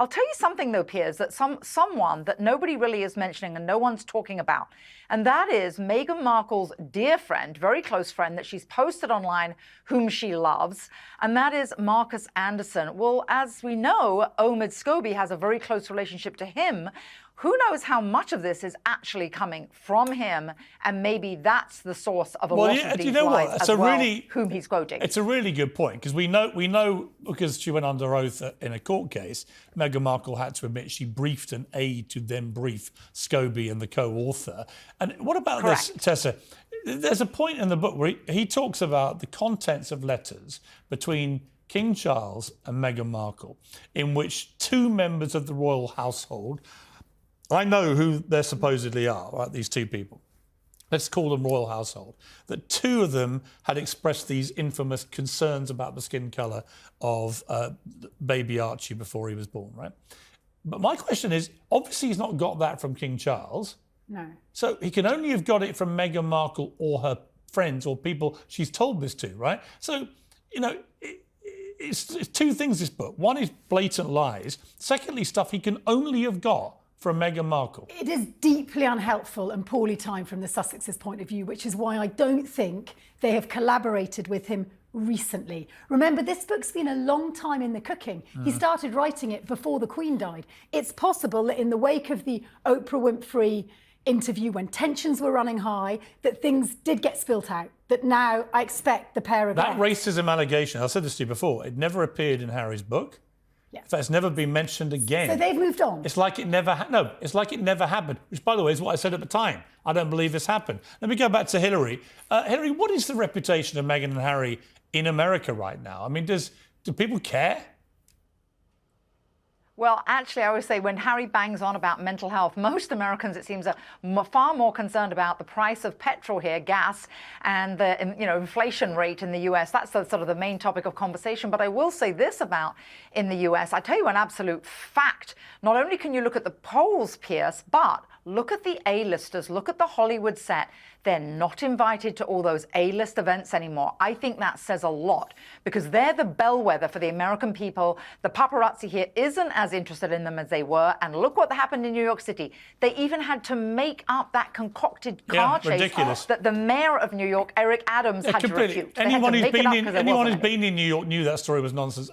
I'll tell you something, though, Piers, that someone that nobody really is mentioning and no one's talking about, and that is Meghan Markle's dear friend, very close friend that she's posted online, whom she loves, and that is Marcus Anderson. Well, as we know, Omid Scobie has a very close relationship to him. Who knows how much of this is actually coming from him, and maybe that's the source of a lot of these lies as well, whom he's quoting. It's a really good point, because we know because she went under oath in a court case, Meghan Markle had to admit she briefed an aide to then brief Scobie and the co-author. And what about this, Tessa? There's a point in the book where he talks about the contents of letters between King Charles and Meghan Markle, in which two members of the royal household, I know who they supposedly are, right, these two people. Let's call them royal household. That two of them had expressed these infamous concerns about the skin colour of baby Archie before he was born, right? But my question is, obviously he's not got that from King Charles. No. So he can only have got it from Meghan Markle or her friends or people she's told this to, right? So, you know, it's two things, this book. One is blatant lies. Secondly, stuff he can only have got from Meghan Markle. It is deeply unhelpful and poorly timed from the Sussexes' point of view, which is why I don't think they have collaborated with him recently. Remember, this book's been a long time in the cooking. He started writing it before the Queen died. It's possible that in the wake of the Oprah Winfrey interview, when tensions were running high, that things did get spilt out, that now I expect the pair of That racism allegation, I said this to you before, it never appeared in Harry's book. Yeah. In fact, it's never been mentioned again. So they've moved on. It's like it never it's like it never happened, which, by the way, is what I said at the time. I don't believe this happened. Let me go back to Hillary. Hillary, what is the reputation of Meghan and Harry in America right now? I mean, do people care? Well, actually, I always say when Harry bangs on about mental health, most Americans, it seems, are far more concerned about the price of petrol here, gas, and the inflation rate in the US. That's sort of the main topic of conversation. But I will say this about in the US. I tell you an absolute fact. Not only can you look at the polls, Piers, but look at the A-listers, look at the Hollywood set. They're not invited to all those A-list events anymore. I think that says a lot, because they're the bellwether for the American people. The paparazzi here isn't as interested in them as they were. And look what happened in New York City. They even had to make up that concocted car chase that the mayor of New York, Eric Adams, had to refute. Anyone who's been in New York knew that story was nonsense.